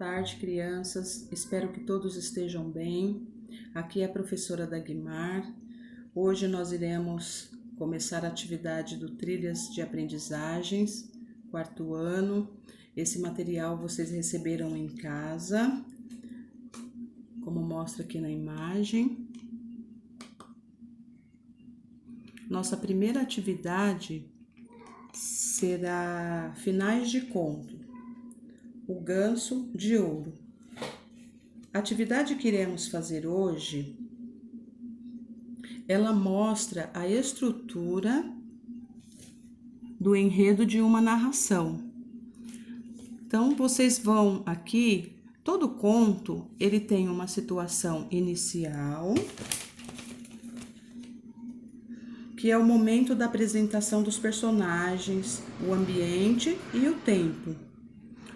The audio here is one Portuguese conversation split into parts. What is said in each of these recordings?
tarde, crianças. Espero que todos estejam bem. Aqui é a professora Dagmar. Hoje nós iremos começar a atividade do Trilhas de Aprendizagens, quarto ano. Esse material vocês receberam em casa, como mostra aqui na imagem. Nossa primeira atividade será finais de conto, o ganso de ouro. A atividade que iremos fazer hoje, ela mostra a estrutura do enredo de uma narração. Então, vocês vão aqui, todo conto, ele tem uma situação inicial, que é o momento da apresentação dos personagens, o ambiente e o tempo.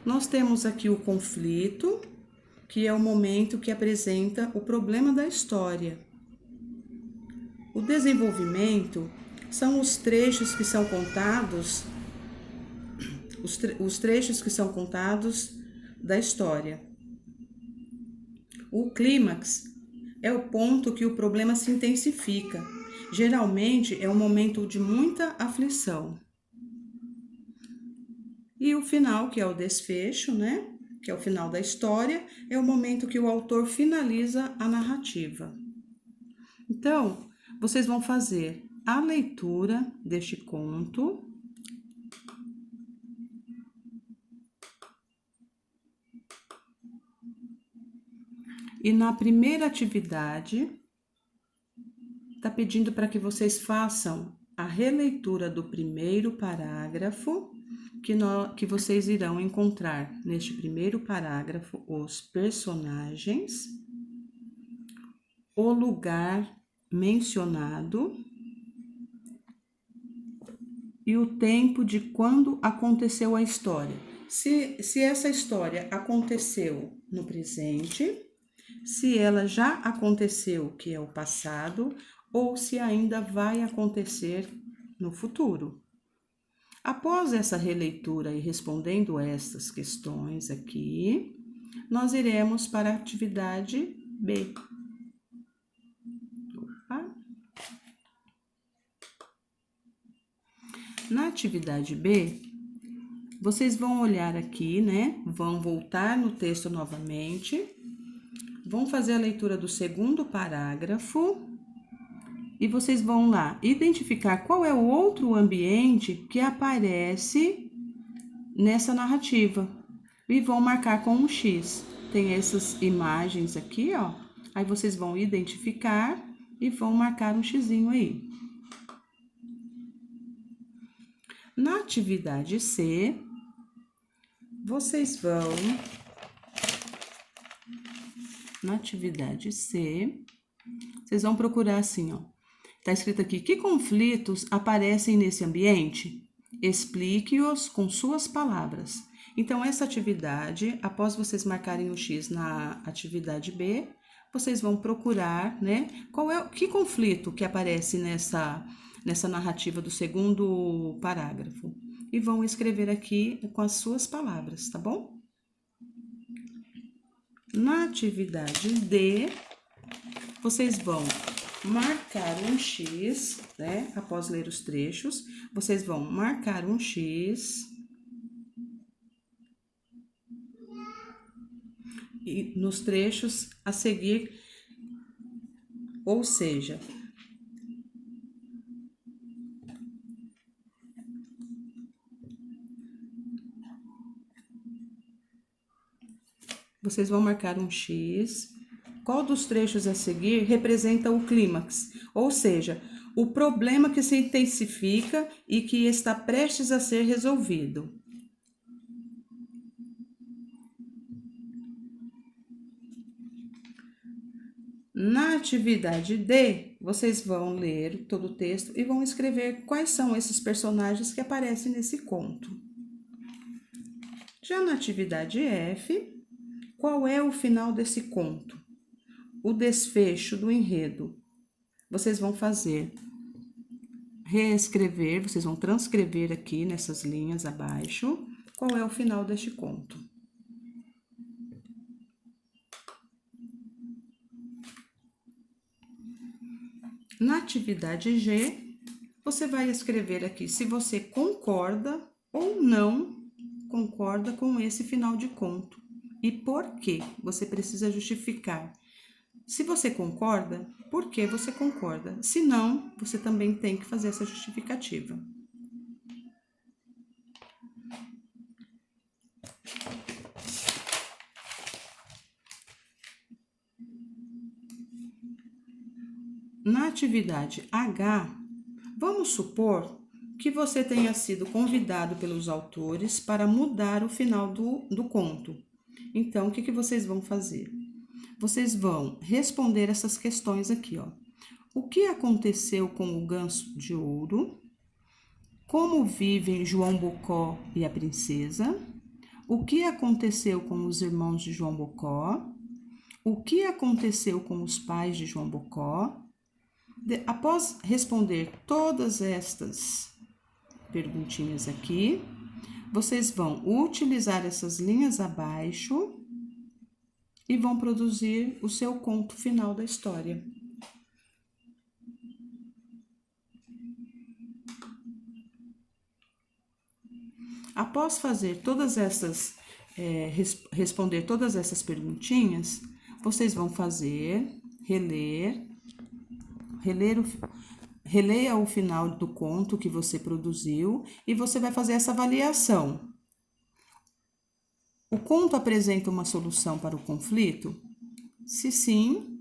Nós temos aqui o conflito, que é o momento que apresenta o problema da história. O desenvolvimento são os trechos que são contados, os trechos que são contados da história. O clímax é o ponto que o problema se intensifica. Geralmente é um momento de muita aflição. E o final, que é o desfecho, né? Que é o final da história, é o momento que o autor finaliza a narrativa. Então, vocês vão fazer a leitura deste conto. E na primeira atividade, está pedindo para que vocês façam a releitura do primeiro parágrafo, que vocês irão encontrar neste primeiro parágrafo os personagens, o lugar mencionado e o tempo de quando aconteceu a história. Se essa história aconteceu no presente, se ela já aconteceu, que é o passado, ou se ainda vai acontecer no futuro. Após essa releitura e respondendo estas questões aqui, nós iremos para a atividade B. Na atividade B, vocês vão olhar aqui, né? Vão voltar no texto novamente, vão fazer a leitura do segundo parágrafo e vocês vão lá identificar qual é o outro ambiente que aparece nessa narrativa e vão marcar com um X. Tem essas imagens aqui, ó. Aí vocês vão identificar e vão marcar um xizinho aí. Na atividade C, vocês vão... Na atividade C, vocês vão procurar assim, ó. Tá escrito aqui, que conflitos aparecem nesse ambiente? Explique-os com suas palavras. Então, essa atividade, após vocês marcarem o X na atividade B, vocês vão procurar, né? Que conflito que aparece nessa narrativa do segundo parágrafo. E vão escrever aqui com as suas palavras, tá bom? Na atividade D, vocês vão marcar um X, né? Após ler os trechos, vocês vão marcar um X e nos trechos a seguir, ou seja, vocês vão marcar um X. Qual dos trechos a seguir representa o clímax? Ou seja, o problema que se intensifica e que está prestes a ser resolvido. Na atividade D, vocês vão ler todo o texto e vão escrever quais são esses personagens que aparecem nesse conto. Já na atividade F, qual é o final desse conto? O desfecho do enredo. Vocês vão reescrever, vocês vão transcrever aqui nessas linhas abaixo, qual é o final deste conto. Na atividade G, você vai escrever aqui se você concorda ou não concorda com esse final de conto e por quê. Você precisa justificar. Se você concorda, por que você concorda? Se não, você também tem que fazer essa justificativa. Na atividade H, vamos supor que você tenha sido convidado pelos autores para mudar o final do conto. Então, o que vocês vão fazer? Vocês vão responder essas questões aqui, ó. O que aconteceu com o ganso de ouro? Como vivem João Bocó e a princesa? O que aconteceu com os irmãos de João Bocó? O que aconteceu com os pais de João Bocó? Após responder todas estas perguntinhas aqui, vocês vão utilizar essas linhas abaixo e vão produzir o seu conto final da história. Após fazer todas essas, responder todas essas perguntinhas, vocês vão fazer, releia o final do conto que você produziu e você vai fazer essa avaliação. O conto apresenta uma solução para o conflito? Se sim,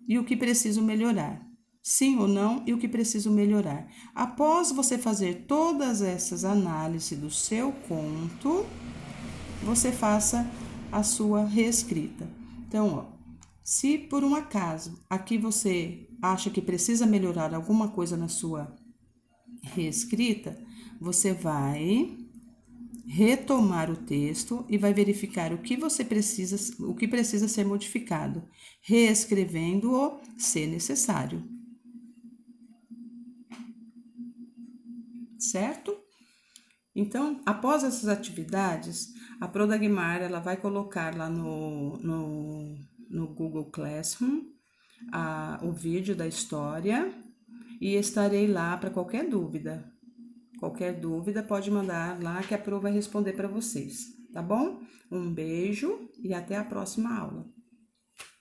e o que preciso melhorar? Sim ou não, e o que preciso melhorar? Após você fazer todas essas análises do seu conto, você faça a sua reescrita. Então, ó, se por um acaso aqui você acha que precisa melhorar alguma coisa na sua reescrita, você vai retomar o texto e vai verificar o que precisa ser modificado, reescrevendo-o se necessário. Certo? Então, após essas atividades, a Prodagmar ela vai colocar lá no Google Classroom o vídeo da história e estarei lá para qualquer dúvida. Qualquer dúvida pode mandar lá que a Pro vai responder para vocês, tá bom? Um beijo e até a próxima aula.